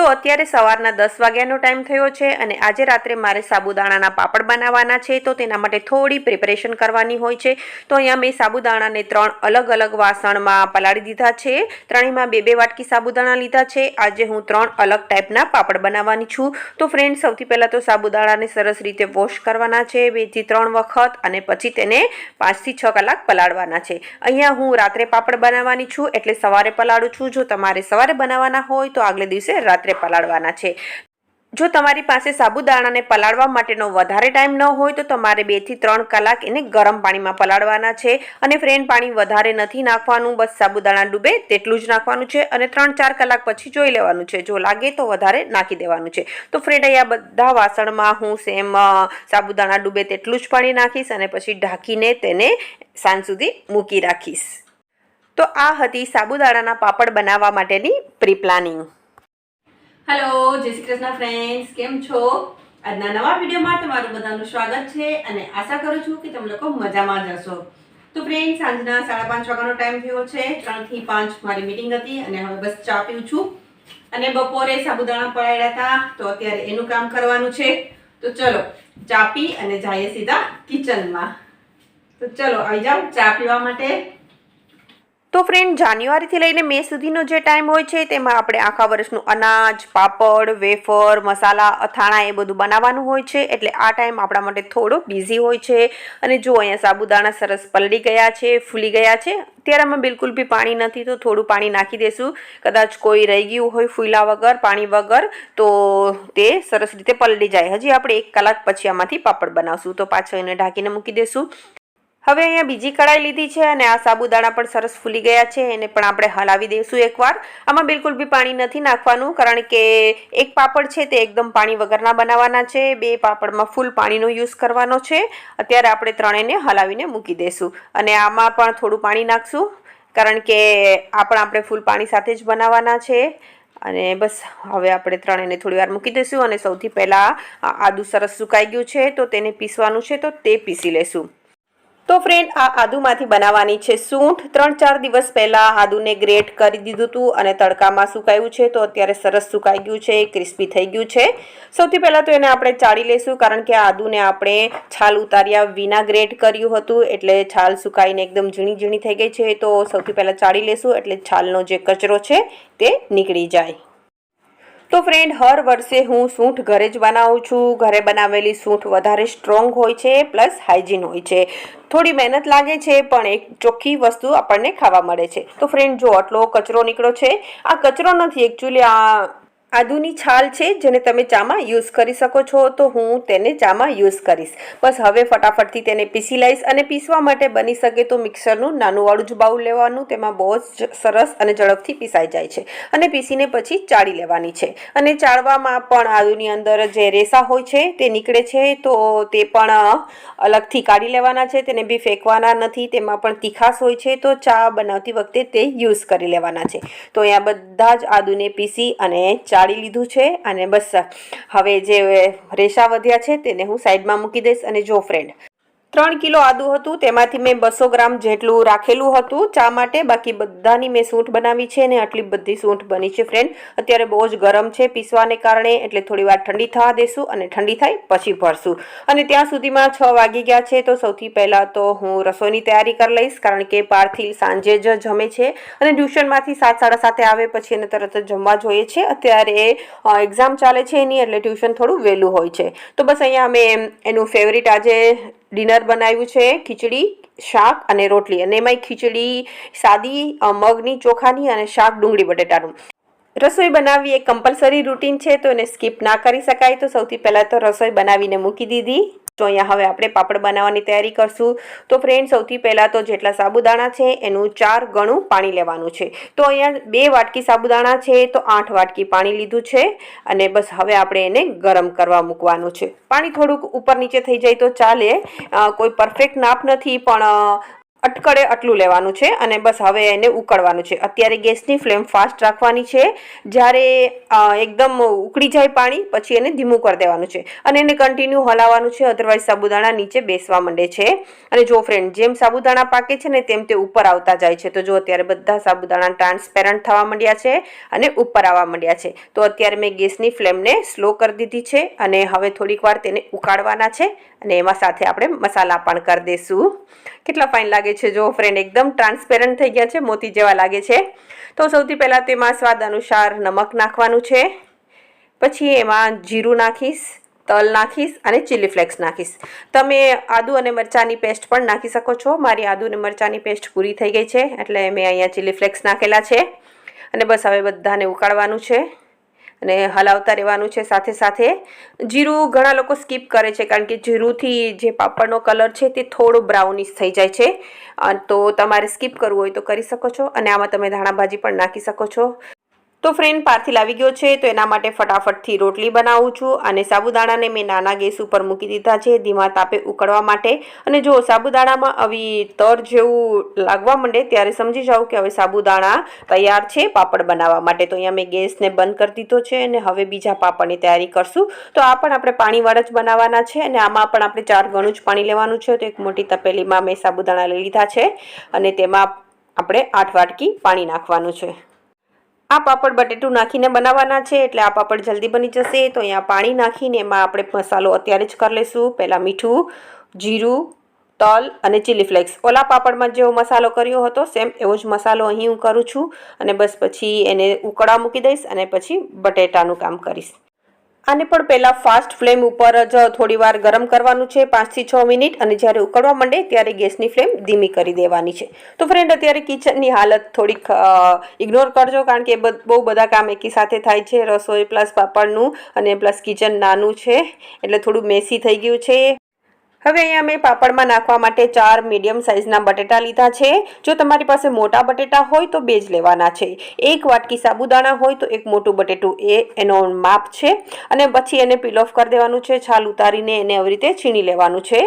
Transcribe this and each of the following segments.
તો અત્યારે સવારના 10 વાગ્યાનો ટાઈમ થયો છે અને આજે રાત્રે મારે સાબુદાણાના પાપડ બનાવવાના છે, તો તેના માટે થોડી પ્રિપરેશન કરવાની હોય છે। તો અહીંયા મેં સાબુદાણાને 3 અલગ અલગ વાસણમાં પલાળી દીધા છે। ત્રણેયમાં 2-2 વાટકી સાબુદાણા લીધા છે। આજે હું 3 અલગ ટાઈપના પાપડ બનાવવાની છું। તો ફ્રેન્ડ, સૌથી પહેલાં તો સાબુદાણાને સરસ રીતે વોશ કરવાના છે 2 થી 3 વખત, અને પછી તેને 5 થી 6 કલાક પલાળવાના છે। અહીંયા હું રાત્રે પાપડ બનાવવાની છું એટલે સવારે પલાળું છું। જો તમારે સવારે બનાવવાના હોય તો આગલે દિવસે રાત્રે પલાળવાના છે। જો તમારી પાસે સાબુદાણાને પલાળવા માટેનો વધારે ટાઈમ ન હોય તો તમારે 2 થી 3 કલાક એને ગરમ પાણીમાં પલાળવાના છે। અને ફ્રેન્ડ, પાણી વધારે નથી નાખવાનું, બસ સાબુદાણા ડૂબે તેટલું જ નાખવાનું છે અને 3-4 કલાક પછી જોઈ લેવાનું છે। જો લાગે તો વધારે નાખી દેવાનું છે। તો ફ્રેન્ડ, અહીંયા બધા વાસણમાં હું સેમ સાબુદાણા ડૂબે તેટલું જ પાણી નાખીશ અને પછી ઢાંકીને તેને સાંજ સુધી મૂકી રાખીશ। તો આ હતી સાબુદાણાના પાપડ બનાવવા માટેની પ્રી પ્લાનિંગ। હેલો, જય શ્રી કૃષ્ણ ફ્રેન્ડ્સ, કેમ છો? આજના નવા વિડીયોમાં તમારું બધાનું સ્વાગત છે અને આશા કરું છું કે તમે લોકો મજામાં જ હશો। તો ફ્રેન્ડ, સાંજના 5:30 વાગ્યાનો ટાઈમ થયો છે। 3 થી 5 મારી મીટિંગ હતી અને હવે બસ ચા પીઉં છું। અને બપોરે સાબુદાણા પલાળ્યા હતા તો અત્યારે એનું કામ કરવાનું છે। તો ચલો ચા પી અને જઈએ સીધા કિચનમાં। તો ચલો આવી જાઓ ચા પીવા માટે। તો ફ્રેન્ડ, જાન્યુઆરીથી લઈને મે સુધીનો જે ટાઈમ હોય છે તેમાં આપણે આખા વર્ષનું અનાજ, પાપડ, વેફર, મસાલા, અથાણા એ બધું બનાવવાનું હોય છે, એટલે આ ટાઈમ આપણા માટે થોડો બિઝી હોય છે। અને જો અહીંયા સાબુદાણા સરસ પલળી ગયા છે, ફૂલી ગયા છે। અત્યારે આમાં બિલકુલ બી પાણી નથી તો થોડું પાણી નાખી દેશું। કદાચ કોઈ રહી ગયું હોય ફૂલા વગર, પાણી વગર, તો તે સરસ રીતે પલળી જાય। હજી આપણે 1 કલાક પછી આમાંથી પાપડ બનાવશું, તો પાછળ એને ઢાંકીને મૂકી દેશું। હવે અહીંયા બીજી કડાઈ લીધી છે અને આ સાબુદાણા પણ સરસ ફૂલી ગયા છે, એને પણ આપણે હલાવી દઈશું એકવાર। આમાં બિલકુલ બી પાણી નથી નાખવાનું, કારણ કે એક પાપડ છે તે એકદમ પાણી વગરના બનાવવાના છે, 2 પાપડમાં ફૂલ પાણીનો યુઝ કરવાનો છે। અત્યારે આપણે ત્રણેયને હલાવીને મૂકી દઈશું અને આમાં પણ થોડું પાણી નાખશું, કારણ કે આ પણ આપણે ફૂલ પાણી સાથે જ બનાવવાના છે। અને બસ હવે આપણે ત્રણેયને થોડી વાર મૂકી દઈશું અને સૌથી પહેલાં આદું સરસ સુકાઈ ગયું છે તો તેને પીસવાનું છે, તો તે પીસી લેશું। તો ફ્રેન્ડ, આ આદુમાંથી બનાવવાની છે સૂંઠ। 3-4 દિવસ પહેલાં આદુને ગ્રેટ કરી દીધું હતું અને તડકામાં સુકાયું છે, તો અત્યારે સરસ સુકાઈ ગયું છે, ક્રિસ્પી થઈ ગયું છે। સૌથી પહેલાં તો એને આપણે ચાળી લઈશું, કારણ કે આદુને આપણે છાલ ઉતાર્યા વિના ગ્રેટ કર્યું હતું, એટલે છાલ સુકાઈને એકદમ ઝીણી ઝીણી થઈ ગઈ છે। તો સૌથી પહેલાં ચાળી લઈશું એટલે છાલનો જે કચરો છે તે નીકળી જાય। તો ફ્રેન્ડ, હર વર્ષે હું સૂંઠ ઘરે જ બનાવું છું। ઘરે બનાવેલી સૂંઠ વધારે સ્ટ્રોંગ હોય છે, પ્લસ હાઇજીન હોય છે। થોડી મહેનત લાગે છે પણ એક ચોખ્ખી વસ્તુ આપણને ખાવા મળે છે। તો ફ્રેન્ડ, જો આટલો કચરો નીકળ્યો છે, આ કચરો નથી, એકચ્યુઅલી આ આદુની છાલ છે જેને તમે ચામાં યુઝ કરી શકો છો, તો હું તેને ચામાં યુઝ કરીશ। બસ હવે ફટાફટથી તેને પીસી લઈશ અને પીસવા માટે બની શકે તો મિક્સરનું નાનું વાળું જ બાઉલ લેવાનું, તેમાં બહુ જ સરસ અને ઝડપથી પીસાઈ જાય છે। અને પીસીને પછી ચાળી લેવાની છે। અને ચાળવામાં પણ આદુની અંદર જે રેસા હોય છે તે નીકળે છે, તો તે પણ અલગથી કાઢી લેવાના છે, તેને બી ફેંકવાના નથી। તેમાં પણ તીખાશ હોય છે, તો ચા બનાવતી વખતે તે યુઝ કરી લેવાના છે। તો અહીંયા બધા જ આદુને પીસી અને ચાળી લીધું છે અને બસ હવે જે રેસા વધ્યા છે તેને હું સાઈડમાં મૂકી દઈશ। અને જો ફ્રેન્ડ, 3 કિલો આદુ હતું તેમાંથી મેં 200 ગ્રામ જેટલું રાખેલું હતું ચા માટે, બાકી બધાની મેં સૂંઠ બનાવી છે ને આટલી બધી સૂંઠ બની છે। ફ્રેન્ડ, અત્યારે બહુ જ ગરમ છે પીસવાને કારણે, એટલે થોડી વાર ઠંડી થવા દેશું અને ઠંડી થાય પછી ભરશું। અને ત્યાં સુધીમાં 6 વાગી ગયા છે, તો સૌથી પહેલાં તો હું રસોઈની તૈયારી કરી લઈશ, કારણ કે પાર્થિલ સાંજે જ જમે છે અને ટ્યુશનમાંથી 7-7:30 આવે પછી એને તરત જ જમવા જોઈએ છે। અત્યારે એક્ઝામ ચાલે છે એની, એટલે ટ્યુશન થોડું વહેલું હોય છે। તો બસ અહીંયા મેં એનું ફેવરિટ આજે ડિનર બનાવ્યું છે, ખીચડી, શાક અને રોટલી। અને એમાંય ખીચડી સાદી મગની ચોખાની અને શાક ડુંગળી બટેટાનું। રસોઈ બનાવવી એક કમ્પલસરી રૂટીન છે, તો એને સ્કીપ ના કરી શકાય। તો સૌથી પહેલાં તો રસોઈ બનાવીને મૂકી દીધી। તો અહીંયા હવે આપણે પાપડ બનાવવાની તૈયારી કરશું। તો ફ્રેન્ડ, સૌથી પહેલાં તો જેટલા સાબુદાણા છે એનું 4 ગણું પાણી લેવાનું છે। તો અહીંયા 2 વાટકી સાબુદાણા છે તો 8 વાટકી પાણી લીધું છે અને બસ હવે આપણે એને ગરમ કરવા મૂકવાનું છે। પાણી થોડુંક ઉપર નીચે થઈ જાય તો ચાલે, કોઈ પરફેક્ટ નાપ નથી, પણ અટકળે આટલું લેવાનું છે અને બસ હવે એને ઉકળવાનું છે. અત્યારે ગેસની ફ્લેમ ફાસ્ટ રાખવાની છે. જ્યારે એકદમ ઉકળી જાય પાણી પછી એને ધીમું કરી દેવાનું છે અને એને કન્ટિન્યુ હલાવવાનું છે, અધરવાઇઝ સાબુદાણા નીચે બેસવા માંડે છે. અને જો ફ્રેન્ડ, જેમ સાબુદાણા પાકે છે ને તેમ તે ઉપર આવતા જાય છે. તો જો અત્યારે બધા સાબુદાણા ટ્રાન્સપેરન્ટ થવા માંડ્યા છે અને ઉપર આવવા માંડ્યા છે. તો અત્યારે મેં ગેસની ફ્લેમને સ્લો કરી દીધી છે અને હવે થોડીક વાર તેને ઉકાળવાના છે અને એમાં સાથે આપણે મસાલા પણ કરી દઈશું. કેટલા ફાઇન લાગે છે જો ફ્રેન્ડ, એકદમ ટ્રાન્સપેરન્ટ થઈ ગયા છે, મોતી જેવા લાગે છે. તો સૌથી પહેલાં તેમાં સ્વાદ અનુસાર નમક નાખવાનું છે. પછી એમાં જીરું નાખીશ, તલ નાખીશ અને ચીલી ફ્લેક્સ નાખીશ. તમે આદુ અને મરચાંની પેસ્ટ પણ નાખી શકો છો. મારી આદુ અને મરચાંની પેસ્ટ પૂરી થઈ ગઈ છે એટલે મેં અહીંયા ચીલી ફ્લેક્સ નાખેલા છે. અને બસ હવે બધાને ઉકાળવાનું છે અને હલાવતા રહેવાનું છે. સાથે સાથે જીરું ઘણા લોકો સ્કીપ કરે છે કારણ કે જીરુંથી જે પાપડનો કલર છે તે થોડો બ્રાઉનિશ થઈ જાય છે. તો તમારે સ્કીપ કરવું હોય તો કરી શકો છો અને આમાં તમે ધાણા ભાજી પણ નાખી શકો છો. તો ફ્રેન્ડ, પાર્થિલ આવી ગયો છે તો એના માટે ફટાફટથી રોટલી બનાવું છું. અને સાબુદાણાને મેં નાના ગેસ ઉપર મૂકી દીધા છે ધીમા તાપે ઉકળવા માટે. અને જો સાબુદાણામાં આવી તર જેવું લાગવા માંડે ત્યારે સમજી જાઓ કે હવે સાબુદાણા તૈયાર છે પાપડ બનાવવા માટે. તો અહીંયા મેં ગેસને બંધ કરી દીધો છે અને હવે બીજા પાપડની તૈયારી કરશું. તો આ પણ આપણે પાણીવાળા જ બનાવવાના છે અને આમાં પણ આપણે 4 ગણું જ પાણી લેવાનું છે. તો એક મોટી તપેલીમાં મેં સાબુદાણા લઈ લીધા છે અને તેમાં આપણે 8 વાટકી પાણી નાખવાનું છે. આ પાપડ બટેટું નાખીને બનાવવાના છે એટલે આ પાપડ જલ્દી બની જશે. તો અહીંયા પાણી નાખીને એમાં આપણે મસાલો અત્યારે જ કરી લઈશું. પહેલાં મીઠું, જીરું, તલ અને ચીલી ફ્લેક્સ. ઓલા પાપડમાં જેવો મસાલો કર્યો હતો સેમ એવો જ મસાલો અહીં હું કરું છું. અને બસ પછી એને ઉકળવા મૂકી દઈશ અને પછી બટેટાનું કામ કરીશ. આને પણ પહેલાં ફાસ્ટ ફ્લેમ ઉપર જ થોડી વાર ગરમ કરવાનું છે, 5 થી 6 મિનિટ. અને જ્યારે ઉકળવા માંડે ત્યારે ગેસની ફ્લેમ ધીમી કરી દેવાની છે. તો ફ્રેન્ડ, અત્યારે કિચનની હાલત થોડીક ઇગ્નોર કરજો કારણ કે બહુ બધા કામ એકી સાથે થાય છે. રસોઈ પ્લસ પાપડનું અને પ્લસ કિચન નાનું છે એટલે થોડું મેસી થઈ ગયું છે. હવે અહીંયા મેં પાપડમાં નાખવા માટે 4 મીડિયમ સાઇઝના બટેટા લીધા છે. જો તમારી પાસે મોટા બટેટા હોય તો 2 જ લેવાના છે. 1 વાટકી સાબુદાણા હોય તો 1 મોટું બટેટું એનો માપ છે. અને પછી એને પીલ ઓફ કરી દેવાનું છે. છાલ ઉતારીને એને આવી રીતે છીણી લેવાનું છે.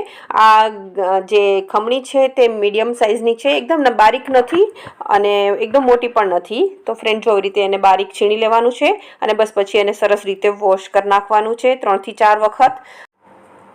આ જે ખમણી છે તે મીડિયમ સાઇઝની છે, એકદમ બારીક નથી અને એકદમ મોટી પણ નથી. તો ફ્રેન્ડ, જો આવી રીતે એને બારીક છીણી લેવાનું છે અને બસ પછી એને સરસ રીતે વોશ કરી નાખવાનું છે 3 થી 4 વખત.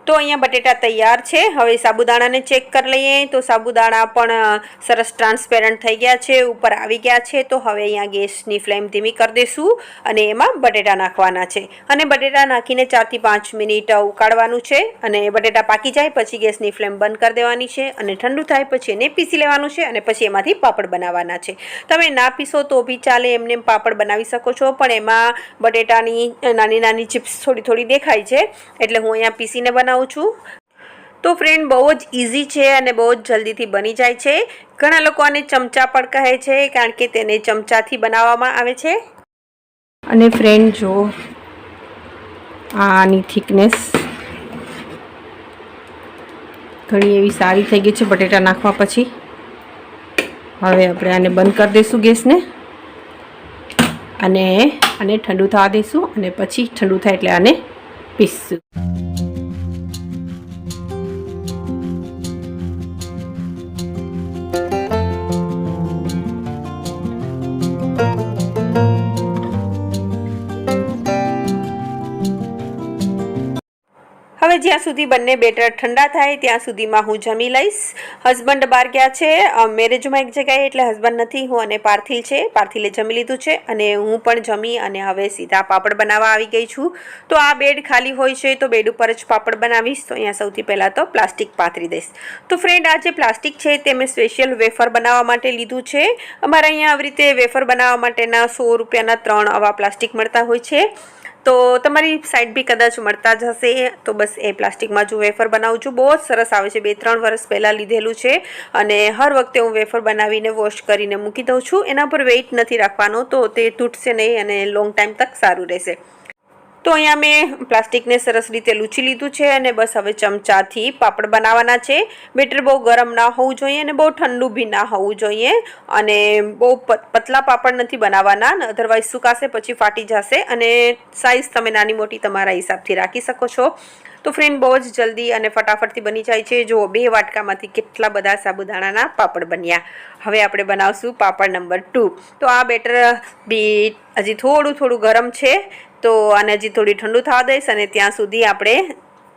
તો અહીંયા બટેટા તૈયાર છે. હવે સાબુદાણાને ચેક કરી લઈએ. તો સાબુદાણા પણ સરસ ટ્રાન્સપેરન્ટ થઈ ગયા છે, ઉપર આવી ગયા છે. તો હવે અહીંયા ગેસની ફ્લેમ ધીમી કરી દઈશું અને એમાં બટેટા નાખવાના છે. અને બટેટા નાખીને 4 થી 5 મિનિટ ઉકાળવાનું છે. અને બટેટા પાકી જાય પછી ગેસની ફ્લેમ બંધ કરી દેવાની છે અને ઠંડુ થાય પછી એને પીસી લેવાનું છે અને પછી એમાંથી પાપડ બનાવવાના છે. તમે ના પીસો તો બી ચાલે, એમને પાપડ બનાવી શકો છો. પણ એમાં બટેટાની નાની નાની ચિપ્સ થોડી થોડી દેખાય છે એટલે હું અહીંયા પીસીને બનાવું છું. તો ફ્રેન્ડ, બહુ જ ઇઝી છે અને બહુ જ જલ્દીથી બની જાય છે. ઘણા લોકો આને ચમચા પણ કહે છે કારણ કે તેને ચમચાથી બનાવવામાં આવે છે. અને ફ્રેન્ડ, જો આની થિકનેસ ઘણી એવી સારી થઈ ગઈ છે બટેટા નાખવા પછી. હવે આપણે આને બંધ કરી દઈશું ગેસને અને આને ઠંડુ થવા દઈશું અને પછી ઠંડુ થાય એટલે આને પીસશું. હવે જ્યાં સુધી બંને બેટર ઠંડા થાય ત્યાં સુધીમાં હું જમી લઈશ. હસબન્ડ બહાર ગયા છે મેરેજમાં એક જગ્યાએ એટલે હસબન્ડ નથી, હું અને પાર્થિલ છે. પાર્થિલે જમી લીધું છે અને હું પણ જમી અને હવે સીધા પાપડ બનાવવા આવી ગઈ છું. તો આ બેડ ખાલી હોય છે તો બેડ ઉપર જ પાપડ બનાવીશ. તો અહીંયા સૌથી પહેલાં તો પ્લાસ્ટિક પાથરી દઈશ. તો ફ્રેન્ડ, આ જે પ્લાસ્ટિક છે તે મેં સ્પેશિયલ વેફર બનાવવા માટે લીધું છે. અમારા અહીંયા આવી રીતે વેફર બનાવવા માટેના 100 રૂપિયાના 3 આવા પ્લાસ્ટિક મળતા હોય છે. તો તમારી સાઈડ બી કદાચ મળતા જ હશે. તો બસ એ પ્લાસ્ટિકમાં જો વેફર બનાવું છું. બહુ જ સરસ આવે છે. 2-3 વર્ષ પહેલાં લીધેલું છે અને હર વખતે હું વેફર બનાવીને વોશ કરીને મૂકી દઉં છું. એના પર વેઇટ નથી રાખવાનો તો તે તૂટશે નહીં અને લોંગ ટાઈમ તક સારું રહેશે. તો અહીંયા મેં પ્લાસ્ટિકને સરસ રીતે લૂછી લીધું છે અને બસ હવે ચમચાથી પાપડ બનાવવાના છે. બેટર બહુ ગરમ ના હોવું જોઈએ અને બહુ ઠંડુ બી ના હોવું જોઈએ. અને બહુ પતલા પાપડ નથી બનાવવાના, અધરવાઇઝ સુકાશે પછી ફાટી જશે. અને સાઇઝ તમે નાની મોટી તમારા હિસાબથી રાખી શકો છો. તો ફ્રેન્ડ બહુ જ જલ્દી અને ફટાફટથી બની જાય છે. જો 2 વાટકામાંથી કેટલા બધા સાબુદાણાના પાપડ બન્યા. હવે આપણે બનાવશું પાપડ નંબર 2. તો આ બેટર બી હજી થોડું ગરમ છે, તો આને હજી થોડી ઠંડુ થવા દઈશ અને ત્યાં સુધી આપણે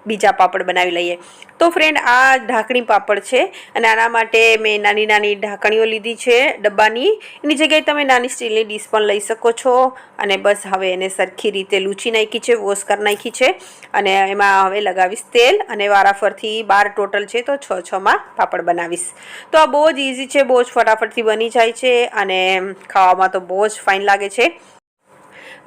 બીજા પાપડ બનાવી લઈએ. તો ફ્રેન્ડ આ ઢાંકણી પાપડ છે અને આના માટે મેં નાની ઢાંકણીઓ લીધી છે ડબ્બાની. એની જગ્યાએ તમે નાની સ્ટીલની ડીશ પણ લઈ શકો છો. અને બસ હવે એને સરખી રીતે લૂછી નાખી છે, વોશ કરી નાખી છે અને એમાં હવે લગાવીશ તેલ અને વારાફરથી 12 ટોટલ છે તો 6-6માં પાપડ બનાવીશ. તો આ બહુ જ ઇઝી છે, બહુ જ ફટાફટથી બની જાય છે અને ખાવામાં તો બહુ જ ફાઇન લાગે છે.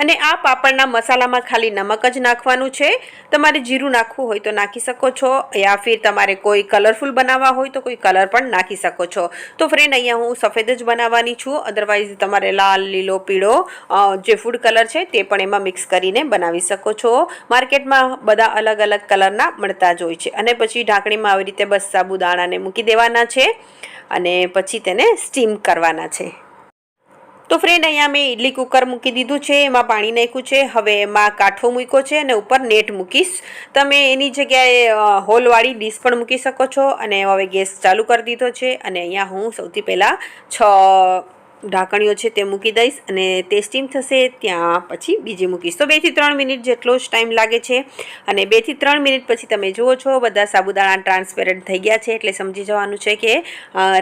અને આ પાપડના મસાલામાં ખાલી નમક જ નાખવાનું છે. તમારે જીરું નાખવું હોય તો નાખી શકો છો, યા ફિર તમારે કોઈ કલરફુલ બનાવવા હોય તો કોઈ કલર પણ નાખી શકો છો. તો ફ્રેન્ડ અહીંયા હું સફેદ જ બનાવવાની છું, અધરવાઇઝ તમારે લાલ, લીલો, પીળો જે ફૂડ કલર છે તે પણ એમાં મિક્સ કરીને બનાવી શકો છો. માર્કેટમાં બધા અલગ અલગ કલરના મળતા જ હોય છે. અને પછી ઢાંકણીમાં આવી રીતે બસ સાબુદાણાને મૂકી દેવાના છે અને પછી તેને સ્ટીમ કરવાના છે. તો ફ્રેન્ડ અહીંયા મેં ઇડલી કુકર મૂકી દીધું છે, એમાં પાણી નાખ્યું છે. હવે એમાં કાંઠો મૂક્યો છે અને ઉપર નેટ મૂકીશ. તમે એની જગ્યાએ હોલવાળી ડીશ પણ મૂકી શકો છો. અને હવે ગેસ ચાલુ કરી દીધો છે અને અહીંયા હું સૌથી પહેલાં 6 ઢાંકણીઓ છે તે મૂકી દઈશ અને તે સ્ટીમ થશે ત્યાં પછી બીજી મૂકીશ. તો 2 થી 3 મિનિટ જેટલો જ ટાઈમ લાગે છે. અને 2 થી 3 મિનિટ પછી તમે જુઓ છો બધા સાબુદાણા ટ્રાન્સપેરન્ટ થઈ ગયા છે, એટલે સમજી જવાનું છે કે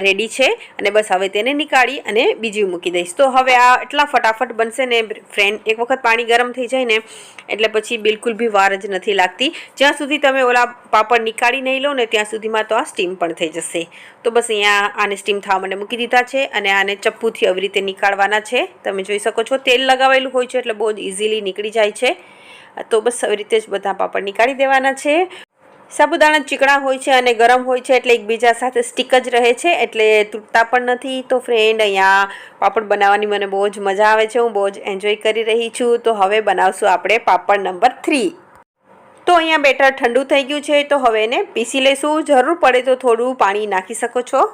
રેડી છે. અને બસ હવે તેને નીકાળી અને બીજી મૂકી દઈશ. તો હવે આ એટલા ફટાફટ બનશે ને ફ્રેન્ડ, એક વખત પાણી ગરમ થઈ જાય ને એટલે પછી બિલકુલ બી વાર જ નથી લાગતી. જ્યાં સુધી તમે ઓલા પાપડ નીકાળી નહીં લો ને ત્યાં સુધીમાં તો આ સ્ટીમ પણ થઈ જશે. તો બસ અહીંયા આને સ્ટીમ થવા માટે મૂકી દીધા છે અને આને ચપ્પુથી આવી રીતે નીકાળવાના છે. તમે જોઈ શકો છો તેલ લગાવેલું હોય છે એટલે બહુ જ ઇઝીલી નીકળી જાય છે. તો બસ આવી રીતે જ બધા પાપડ નીકાળી દેવાના છે. સાબુદાણા ચીકણા હોય છે અને ગરમ હોય છે એટલે એકબીજા સાથે સ્ટીક જ રહે છે, એટલે તૂટતા પણ નથી. તો ફ્રેન્ડ અહીંયા પાપડ બનાવવાની મને બહુ જ મજા આવે છે, હું બહુ જ એન્જોય કરી રહી છું. તો હવે બનાવશું આપણે પાપડ નંબર 3. તો અહીંયા બેટર ઠંડુ થઈ ગયું છે, તો હવે એને પીસી લઈશું. જરૂર પડે તો થોડું પાણી નાખી શકો છો.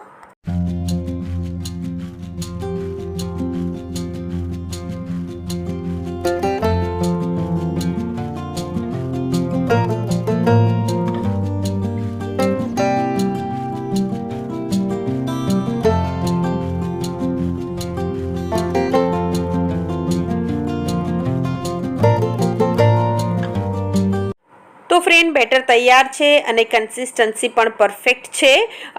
તો ફ્રેન્ડ બેટર તૈયાર છે અને કન્સિસ્ટન્સી પણ પરફેક્ટ છે.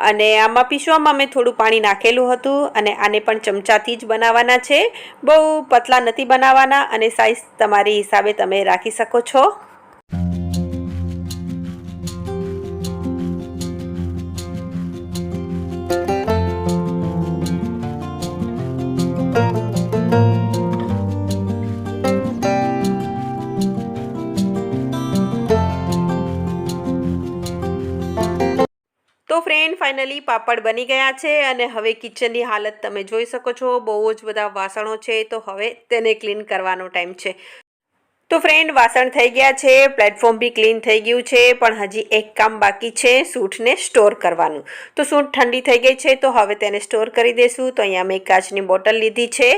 અને આમાં પીસવામાં મેં થોડું પાણી નાખેલું હતું અને આને પણ ચમચાથી જ બનાવવાના છે. બહુ પતલા નથી બનાવવાના અને સાઈઝ તમારી હિસાબે તમે રાખી શકો છો. તો ફ્રેન્ડ ફાઇનલી પાપડ બની ગયા છે અને હવે કિચનની હાલત તમે જોઈ શકો છો. બહુ જ બધા વાસણો છે, તો હવે તેને ક્લીન કરવાનો ટાઈમ છે. તો ફ્રેન્ડ વાસણ થઈ ગયા છે, પ્લેટફોર્મ બી ક્લીન થઈ ગયું છે, પણ હજી એક કામ બાકી છે, સૂંઠને સ્ટોર કરવાનું. તો સૂંઠ ઠંડી થઈ ગઈ છે તો હવે તેને સ્ટોર કરી દઈશું. તો અહીંયા મેં કાચની બોટલ લીધી છે,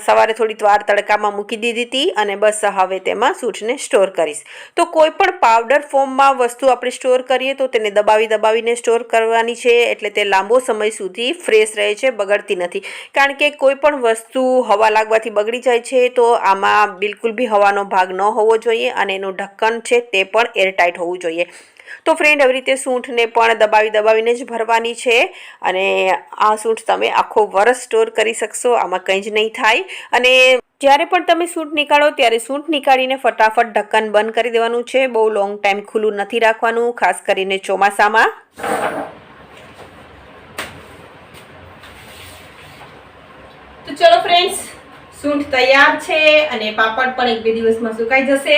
સવારે થોડી વાર તડકામાં મૂકી દીધી હતી અને બસ હવે તેમાં સૂંઠને સ્ટોર કરીશ. તો કોઈ પણ પાવડર ફોર્મમાં વસ્તુ આપણે સ્ટોર કરીએ તો તેને દબાવીને સ્ટોર કરવાની છે, એટલે તે લાંબો સમય સુધી ફ્રેશ રહે છે, બગડતી નથી. કારણ કે કોઈ પણ વસ્તુ હવા લાગવાથી બગડી જાય છે, તો આમાં બિલકુલ બી હવાનો ભાગ ન હોવો જોઈએ અને એનું ઢક્કન છે તે પણ એરટાઇટ હોવું જોઈએ. તો ફ્રેન્ડ આવી રીતે સૂંઠને પણ દબાવીને જ ભરવાની છે અને આ સૂંઠ તમે આખો વર્ષ સ્ટોર કરી શકશો, આમાં કંઈ જ નહીં થાય. અને જ્યારે પણ તમે સૂંઠ નીકાળો ત્યારે સૂંઠ નીકાળીને ફટાફટ ઢક્કન બંધ કરી દેવાનું છે. બહુ લોંગ ટાઈમ ખુલ્લું નથી રાખવાનું, ખાસ કરીને ચોમાસામાં. તો ચલો ફ્રેન્ડ્સ, સૂંઠ તૈયાર છે અને પાપડ પણ 1-2 દિવસમાં સુકાઈ જશે.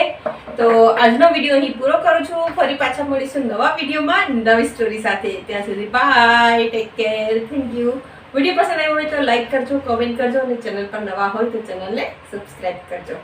તો આજનો વિડીયો અહીં પૂરો કરું છું. ફરી પાછા મળીશું નવા વિડીયોમાં નવી સ્ટોરી સાથે. ત્યાં સુધી bye, take care, thank you. Video પસંદ આવ્યો હોય તો લાઈક કરજો, કમેન્ટ કરજો અને ચેનલ પર નવા હોય તો ચેનલને સબસ્ક્રાઈબ કરજો.